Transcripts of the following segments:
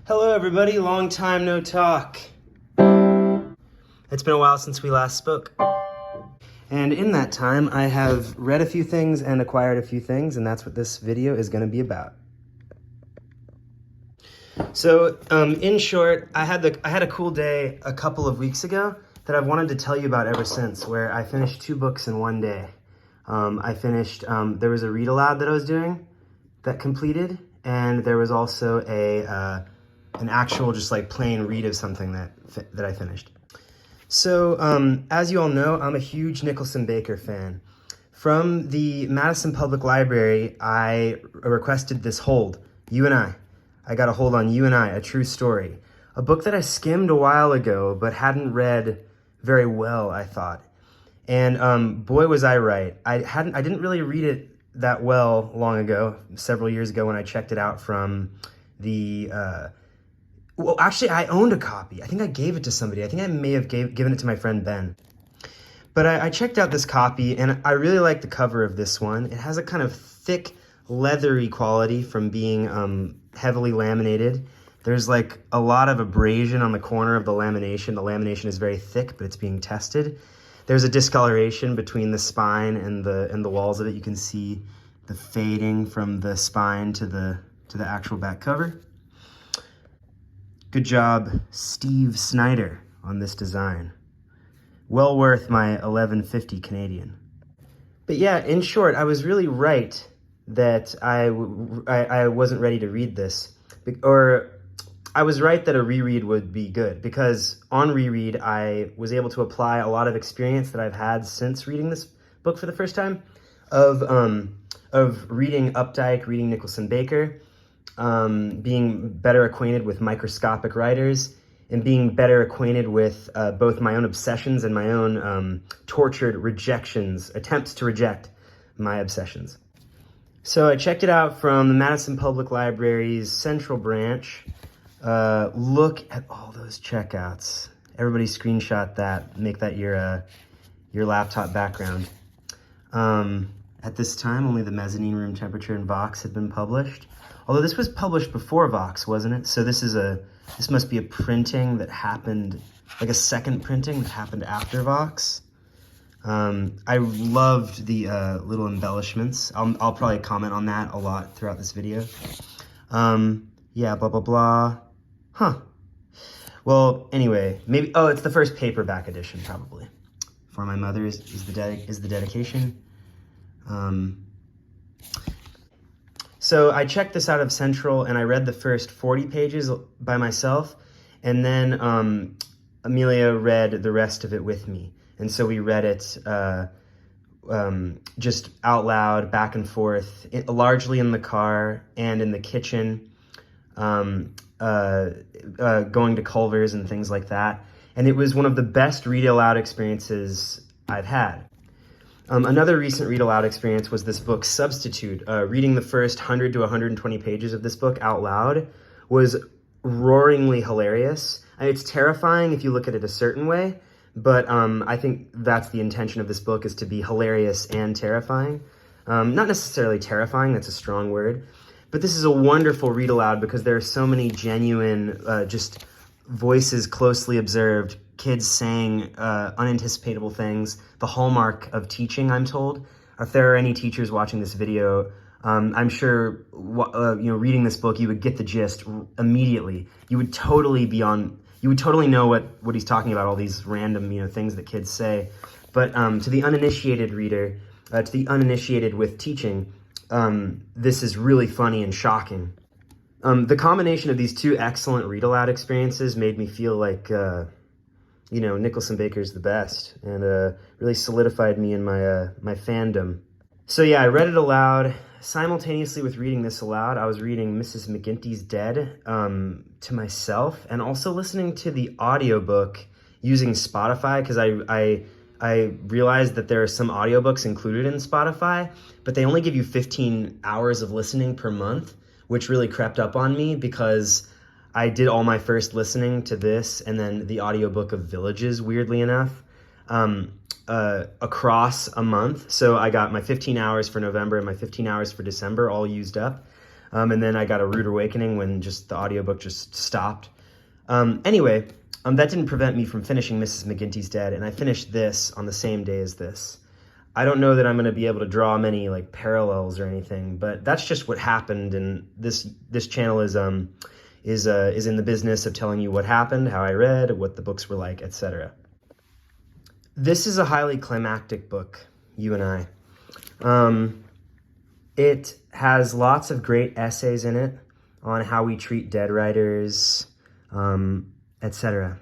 Hello everybody, long time no talk. It's been a while since we last spoke. And in that time, I have read a few things and acquired a few things, and that's what this video is gonna be about. So, in short, I had a cool day a couple of weeks ago that I've wanted to tell you about ever since, where I finished 2 books in one day. There was a read aloud that I was doing that completed, and there was also an actual just like plain read of something that I finished. So as you all know, I'm a huge Nicholson Baker fan. From the Madison Public Library, I requested this hold, You and I. I got a hold on You and I, A True Story. A book that I skimmed a while ago, but hadn't read very well, I thought. And boy, was I right. I didn't really read it that well long ago, several years ago when I checked it out from the, well, actually, I owned a copy. I think I gave it to somebody. I think I may have given it to my friend Ben. But I checked out this copy, and I really like the cover of this one. It has a kind of thick, leathery quality from being heavily laminated. There's like a lot of abrasion on the corner of the lamination. The lamination is very thick, but it's being tested. There's a discoloration between the spine and the walls of it. You can see the fading from the spine to the actual back cover. Good job, Steve Snyder, on this design. Well worth my $11.50 Canadian. But yeah, in short, I was really right that I wasn't ready to read this. Or I was right that a reread would be good, because on reread, I was able to apply a lot of experience that I've had since reading this book for the first time of reading Updike, reading Nicholson Baker, being better acquainted with microscopic writers, and being better acquainted with both my own obsessions and my own tortured rejections, attempts to reject my obsessions. So I checked it out from the Madison Public Library's Central Branch. Look at all those checkouts. Everybody screenshot that, make that your laptop background. At this time, only the mezzanine room temperature and Vox had been published. Although this was published before Vox, wasn't it? So this must be a printing that happened, like a second printing that happened after Vox. I loved the little embellishments. I'll probably comment on that a lot throughout this video. Yeah, blah, blah, blah. Huh. Well, anyway, maybe, oh, it's the first paperback edition, probably. For My Mother is the dedication. So I checked this out of Central, and I read the first 40 pages by myself, and then Amelia read the rest of it with me. And so we read it just out loud, back and forth, largely in the car and in the kitchen, going to Culver's and things like that. And it was one of the best read-aloud experiences I've had. Another recent read-aloud experience was this book, Substitute. Reading the first 100 to 120 pages of this book out loud was roaringly hilarious. It's terrifying if you look at it a certain way, but I think that's the intention of this book, is to be hilarious and terrifying. Not necessarily terrifying, that's a strong word, but this is a wonderful read-aloud because there are so many genuine, just voices closely observed, kids saying unanticipatable things, the hallmark of teaching, I'm told. If there are any teachers watching this video, I'm sure reading this book, you would get the gist immediately. You would totally know what he's talking about, all these random things that kids say. But to the uninitiated reader, to the uninitiated with teaching, this is really funny and shocking. The combination of these 2 excellent read-aloud experiences made me feel like Nicholson Baker's the best, and really solidified me in my fandom. So yeah, I read it aloud. Simultaneously with reading this aloud, I was reading Mrs. McGinty's Dead to myself, and also listening to the audiobook using Spotify, because I realized that there are some audiobooks included in Spotify, but they only give you 15 hours of listening per month, which really crept up on me because I did all my first listening to this and then the audiobook of Villages, weirdly enough, across a month. So I got my 15 hours for November and my 15 hours for December all used up. And then I got a rude awakening when just the audiobook just stopped. Anyway, that didn't prevent me from finishing Mrs. McGinty's Dead, and I finished this on the same day as this. I don't know that I'm going to be able to draw many like parallels or anything, but that's just what happened. And this channel is in the business of telling you what happened, how I read, what the books were like, etc. This is a highly climactic book, You and I. It has lots of great essays in it on how we treat dead writers, etc.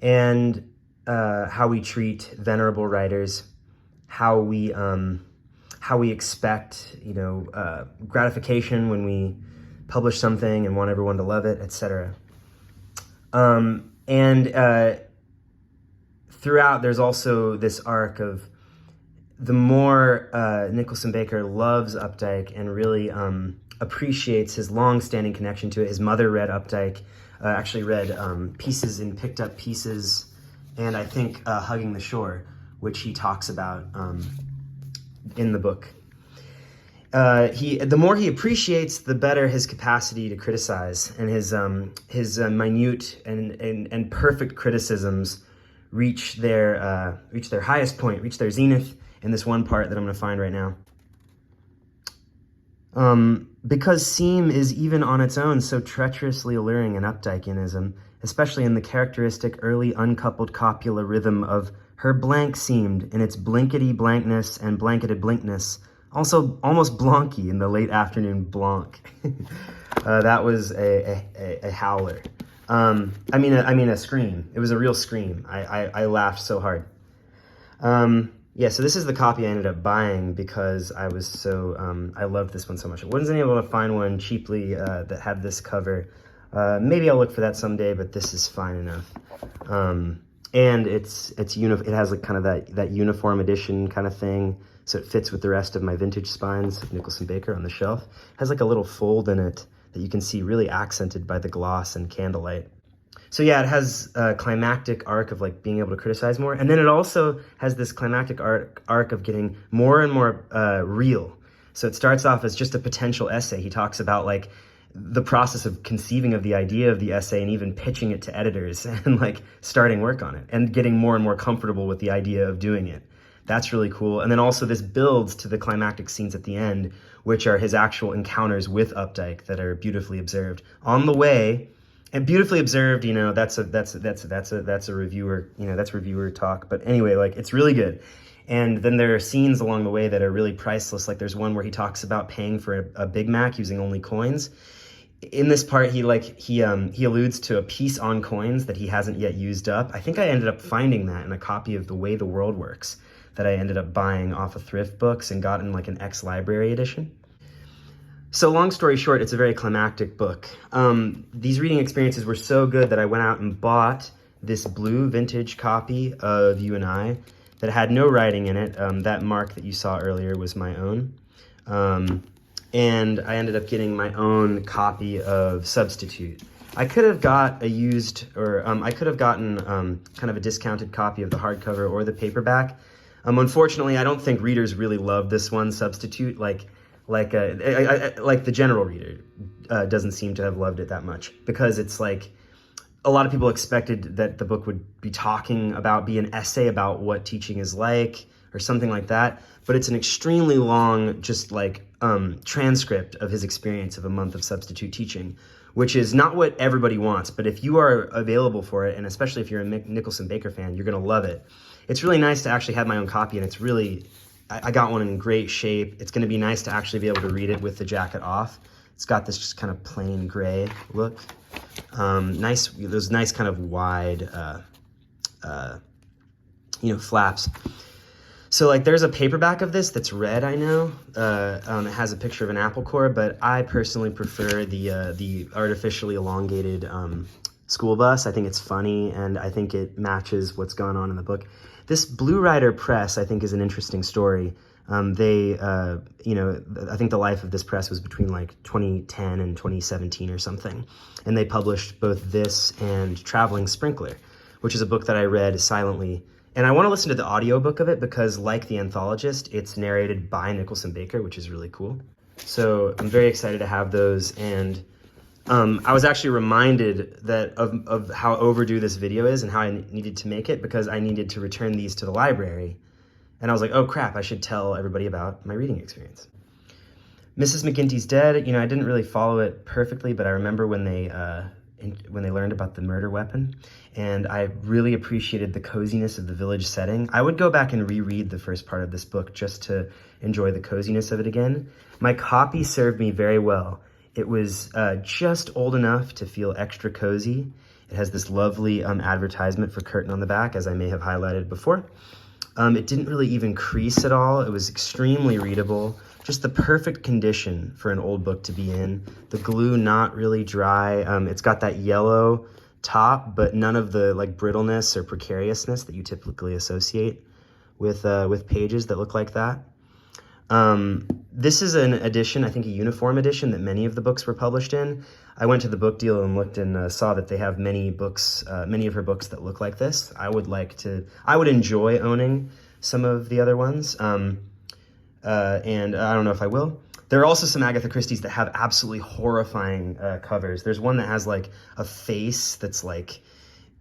And how we treat venerable writers, how we expect, gratification when we publish something and want everyone to love it, etc. Throughout, there's also this arc of the more Nicholson Baker loves Updike and really appreciates his long-standing connection to it. His mother read Updike, actually read pieces and picked up pieces, and I think Hugging the Shore, which he talks about in the book. The more he appreciates, the better his capacity to criticize, and his minute and perfect criticisms reach their highest point, reach their zenith in this one part that I'm going to find right now. Because seem is even on its own so treacherously alluring in Updikeanism, especially in the characteristic early uncoupled copula rhythm of her blank seemed in its blinkety blankness and blanketed blinkness, also almost blonky in the late afternoon blonk. That was a howler. I mean a scream. It was a real scream. I laughed so hard. Yeah, so this is the copy I ended up buying because I was so, I loved this one so much. I wasn't able to find one cheaply that had this cover. Maybe I'll look for that someday, but this is fine enough. And it has like kind of that uniform edition kind of thing, so it fits with the rest of my vintage spines of Nicholson Baker on the shelf. It has like a little fold in it that you can see really accented by the gloss and candlelight. So yeah, it has a climactic arc of like being able to criticize more, and then it also has this climactic arc of getting more and more real. So it starts off as just a potential essay. He talks about like the process of conceiving of the idea of the essay and even pitching it to editors and like starting work on it and getting more and more comfortable with the idea of doing it. That's really cool. And then also this builds to the climactic scenes at the end, which are his actual encounters with Updike that are beautifully observed on the way. And beautifully observed, that's a reviewer, that's reviewer talk. But anyway, like it's really good. And then there are scenes along the way that are really priceless. Like there's one where he talks about paying for a Big Mac using only coins. In this part, he alludes to a piece on coins that he hasn't yet used up. I think I ended up finding that in a copy of The Way the World Works that I ended up buying off of thrift books and got in like an ex-library edition. So long story short, it's a very climactic book. These reading experiences were so good that I went out and bought this blue vintage copy of You and I that had no writing in it. That mark that you saw earlier was my own. And I ended up getting my own copy of Substitute. I could have got a used, or I could have gotten kind of a discounted copy of the hardcover or the paperback. Unfortunately, I don't think readers really love this one, Substitute, like the general reader doesn't seem to have loved it that much, because it's like a lot of people expected that the book would be an essay about what teaching is like or something like that, but it's an extremely long, just like transcript of his experience of a month of substitute teaching, which is not what everybody wants, but if you are available for it, and especially if you're a Nicholson Baker fan, you're gonna love it. It's really nice to actually have my own copy, and it's really, I got one in great shape. It's gonna be nice to actually be able to read it with the jacket off. It's got this just kind of plain gray look. Those nice kind of wide, flaps. So like there's a paperback of this that's red, I know. It has a picture of an apple core, but I personally prefer the artificially elongated school bus. I think it's funny, and I think it matches what's going on in the book. This Blue Rider Press, I think, is an interesting story. I think the life of this press was between like 2010 and 2017 or something. And they published both this and Traveling Sprinkler, which is a book that I read silently. And I want to listen to the audiobook of it because, like The Anthologist, it's narrated by Nicholson Baker, which is really cool. So I'm very excited to have those. And I was actually reminded that of how overdue this video is and how I needed to make it, because I needed to return these to the library. And I was like, oh crap, I should tell everybody about my reading experience. Mrs. McGinty's Dead, you know, I didn't really follow it perfectly, but I remember when they learned about the murder weapon, and I really appreciated the coziness of the village setting. I would go back and reread the first part of this book just to enjoy the coziness of it again. My copy served me very well. It was just old enough to feel extra cozy. It has this lovely advertisement for Curtain on the back, as I may have highlighted before. It didn't really even crease at all. It was extremely readable. Just the perfect condition for an old book to be in. The glue not really dry. It's got that yellow top, but none of the like brittleness or precariousness that you typically associate with pages that look like that. This is an edition, I think a uniform edition that many of the books were published in. I went to the book deal and looked and saw that they have many books, many of her books that look like this. I would enjoy owning some of the other ones. And I don't know if I will. There are also some Agatha Christie's that have absolutely horrifying covers. There's one that has like a face that's like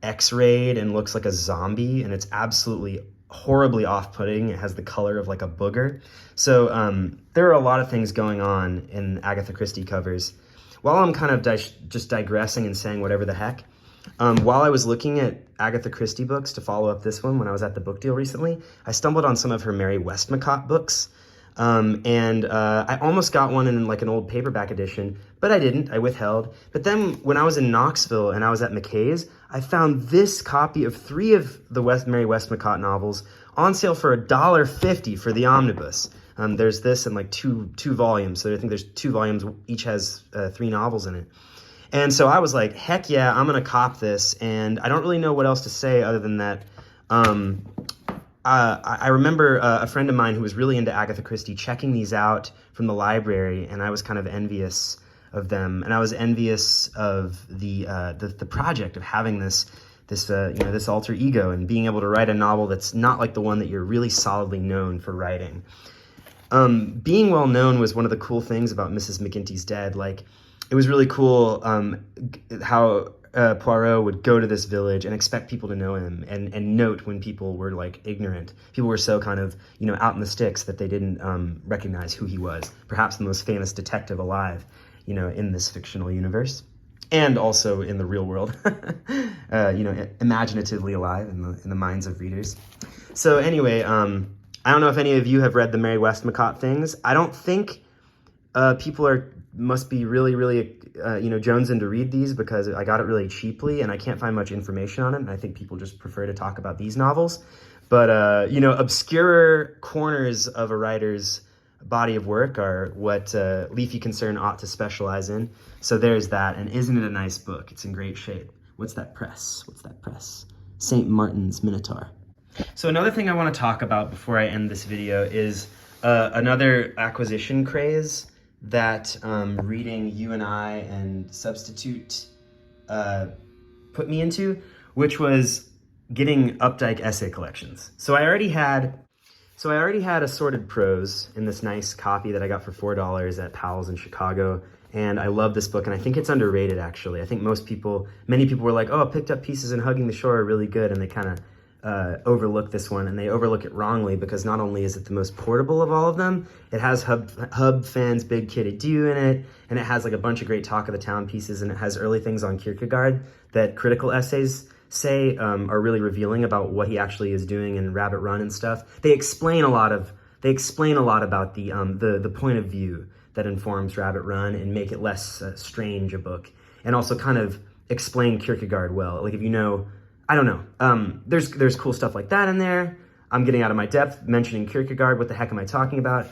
x-rayed and looks like a zombie, and it's absolutely horribly off-putting. It has the color of like a booger. So there are a lot of things going on in Agatha Christie covers. While I'm kind of just digressing and saying whatever the heck, while I was looking at Agatha Christie books to follow up this one when I was at the book deal recently, I stumbled on some of her Mary Westmacott books. I almost got one in like an old paperback edition, but I didn't. I withheld. But then when I was in Knoxville and I was at McKay's, I found this copy of 3 of the Mary Westmacott novels on sale for $1.50 for the omnibus. There's this and like two volumes. So I think there's 2 volumes, each has 3 novels in it. And so I was like, heck yeah, I'm going to cop this. And I don't really know what else to say other than that. I remember a friend of mine who was really into Agatha Christie checking these out from the library, and I was kind of envious of them. And I was envious of the project of having this alter ego and being able to write a novel that's not like the one that you're really solidly known for writing. Being well known was one of the cool things about Mrs. McGinty's Dead. Like, it was really cool how Poirot would go to this village and expect people to know him, and note when people were like ignorant. People were so kind of, out in the sticks that they didn't recognize who he was. Perhaps the most famous detective alive, in this fictional universe, and also in the real world, imaginatively alive in the minds of readers. So anyway, I don't know if any of you have read the Mary Westmacott things. I don't think people must be really, really, jonesing to read these, because I got it really cheaply and I can't find much information on it. And I think people just prefer to talk about these novels. But, obscure corners of a writer's body of work are what Leafy Concern ought to specialize in. So there's that. And isn't it a nice book? It's in great shape. What's that press? St. Martin's Minotaur. So another thing I want to talk about before I end this video is another acquisition craze that reading You and I and Substitute put me into, which was getting Updike essay collections. So I already had Assorted Prose in this nice copy that I got for $4 at Powell's in Chicago, and I love this book, and I think it's underrated, actually. I think many people were like, oh, Picked Up Pieces and Hugging the Shore are really good, and they kind of overlook this one, and they overlook it wrongly, because not only is it the most portable of all of them, it has Hub Fans' Big Kid Adieu in it, and it has like a bunch of great talk of the town pieces, and it has early things on Kierkegaard that critical essays say are really revealing about what he actually is doing in Rabbit Run and stuff. They explain a lot about the point of view that informs Rabbit Run, and make it less strange a book, and also kind of explain Kierkegaard well. Like, if I don't know. There's cool stuff like that in there. I'm getting out of my depth mentioning Kierkegaard. What the heck am I talking about?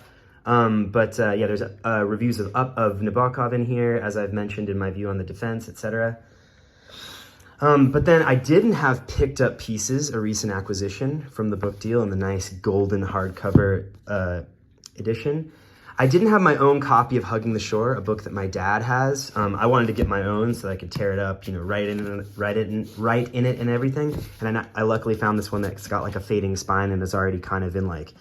There's reviews of Nabokov in here, as I've mentioned in my view on the defense, etc. But then I didn't have Picked Up Pieces, a recent acquisition from the book deal in the nice golden hardcover edition. I didn't have my own copy of Hugging the Shore, a book that my dad has. I wanted to get my own so that I could tear it up, write in it and everything. And I luckily found this one that's got like a fading spine and is already kind of in like,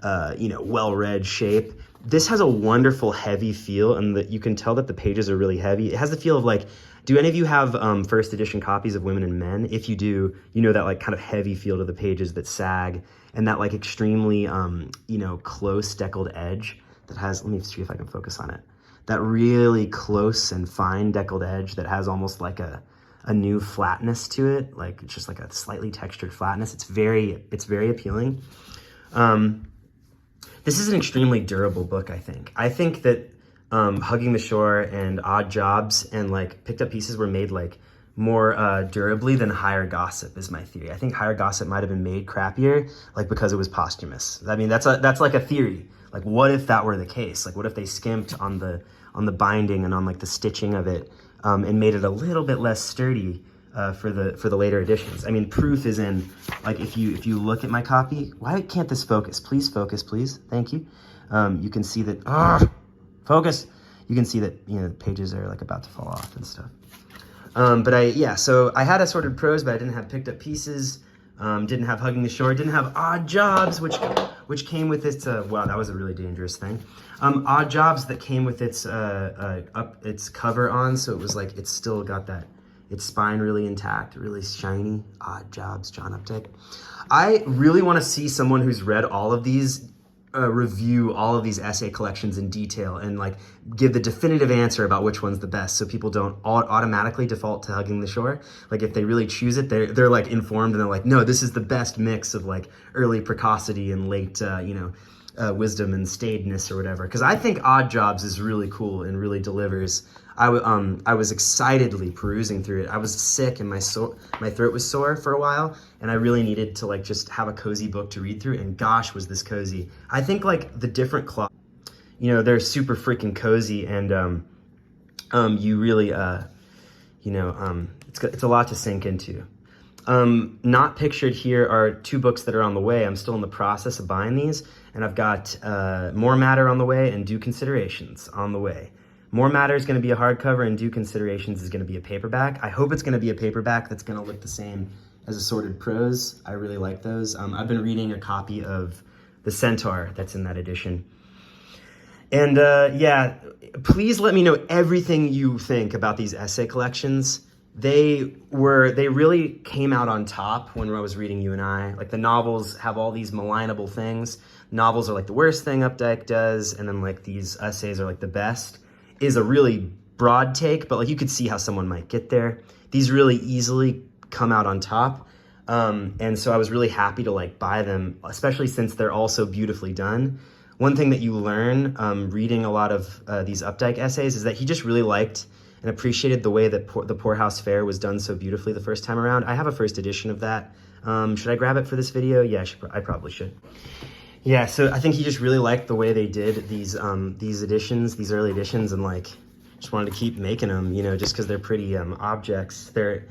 well-read shape. This has a wonderful heavy feel, and you can tell that the pages are really heavy. It has the feel of like, do any of you have first edition copies of Women and Men? If you do, you know that like kind of heavy feel to the pages that sag, and that like extremely, you know, close deckled edge that has, let me see if I can focus on it. That really close and fine deckled edge that has almost like a new flatness to it, like it's just like a slightly textured flatness. It's very appealing. This is an extremely durable book, I think. I think that Hugging the Shore and Odd Jobs and like Picked Up Pieces were made like more durably than Higher Gossip is my theory. I think Higher Gossip might have been made crappier, like because it was posthumous. I mean, that's like a theory. Like, what if that were the case? Like, what if they skimped on the binding and on like the stitching of it, and made it a little bit less sturdy for the later editions? I mean, proof is in, like, if you look at my copy. Why can't this focus? Please focus, please. Thank you. You can see that. Focus. You can see that, you know, the pages are like about to fall off and stuff. So I had Assorted Prose, but I didn't have Picked Up Pieces. Didn't have Hugging the Shore. Didn't have Odd Jobs, which came with its. Wow, that was a really dangerous thing. Odd Jobs that came with its its cover on, so it was like it's still got that. Its spine really intact, really shiny. Odd Jobs, John Updike. I really want to see someone who's read all of these review all of these essay collections in detail and like give the definitive answer about which one's the best, so people don't automatically default to Hugging the Shore. Like if they really choose it, they're like informed and they're like, no, this is the best mix of like early precocity and late wisdom and staidness or whatever. Because I think Odd Jobs is really cool and really delivers. I was excitedly perusing through it. I was sick and my throat was sore for a while, and I really needed to like just have a cozy book to read through, and gosh, was this cozy. I think like the different cloths, you know, they're super freaking cozy, and you really it's a lot to sink into. Not pictured here are two books that are on the way. I'm still in the process of buying these, and I've got More Matter on the way and Due Considerations on the way. More Matter is going to be a hardcover, and Due Considerations is going to be a paperback. I hope it's going to be a paperback that's going to look the same as Assorted Prose. I really like those. I've been reading a copy of The Centaur that's in that edition. And yeah, please let me know everything you think about these essay collections. They really came out on top when I was reading You and I. Like the novels have all these malignable things. Novels are like the worst thing Updike does, and then like these essays are like the best. Is a really broad take, but like you could see how someone might get there. These really easily come out on top. And so I was really happy to like buy them, especially since they're also beautifully done. One thing that you learn reading a lot of these Updike essays is that he just really liked and appreciated the way that the Poorhouse Fair was done so beautifully the first time around. I have a first edition of that. Should I grab it for this video? Yeah, I probably should. Yeah, so I think he just really liked the way they did these editions, these early editions, and like just wanted to keep making them, you know, just because they're pretty objects. They're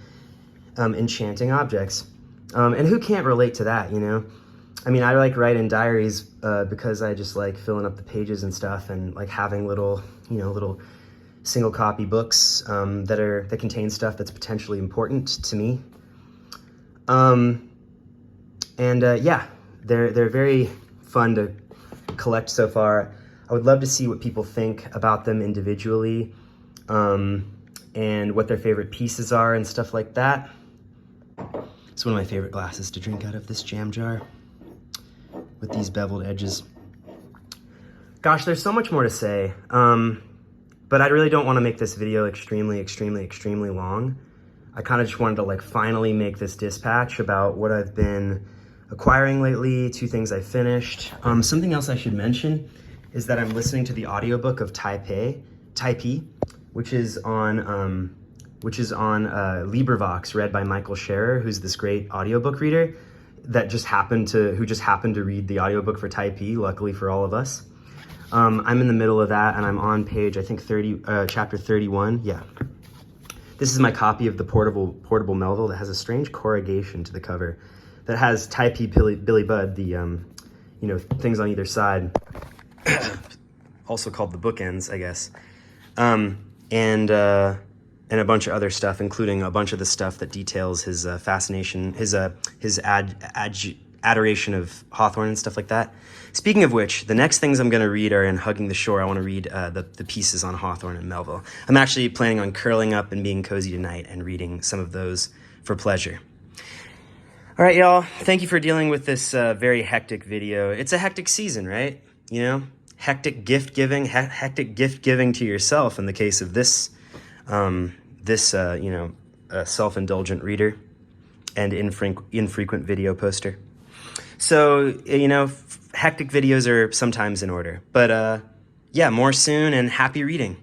enchanting objects. And who can't relate to that, you know? I mean, I like writing diaries because I just like filling up the pages and stuff, and like having little single copy books that contain stuff that's potentially important to me. Yeah, they're very fun to collect so far. I would love to see what people think about them individually, and what their favorite pieces are and stuff like that. It's one of my favorite glasses to drink out of, this jam jar with these beveled edges. Gosh, there's so much more to say, but I really don't want to make this video extremely long. I kind of just wanted to like finally make this dispatch about what I've been acquiring lately, 2 things I finished. Something else I should mention is that I'm listening to the audiobook of Taipei, which is on LibriVox, read by Michael Scherer, who's this great audiobook reader who just happened to read the audiobook for Taipei, luckily for all of us. I'm in the middle of that, and I'm on page, I think, chapter 31. Yeah. This is my copy of the portable Melville that has a strange corrugation to the cover that has Taipei Billy Budd, the things on either side, also called the bookends, I guess, and a bunch of other stuff, including a bunch of the stuff that details his fascination, his adoration of Hawthorne and stuff like that. Speaking of which, the next things I'm going to read are in Hugging the Shore. I want to read the pieces on Hawthorne and Melville. I'm actually planning on curling up and being cozy tonight and reading some of those for pleasure. All right, y'all. Thank you for dealing with this very hectic video. It's a hectic season, right? You know, hectic gift giving to yourself in the case of this, self-indulgent reader and infrequent video poster. So, you know, hectic videos are sometimes in order. But yeah, more soon, and happy reading.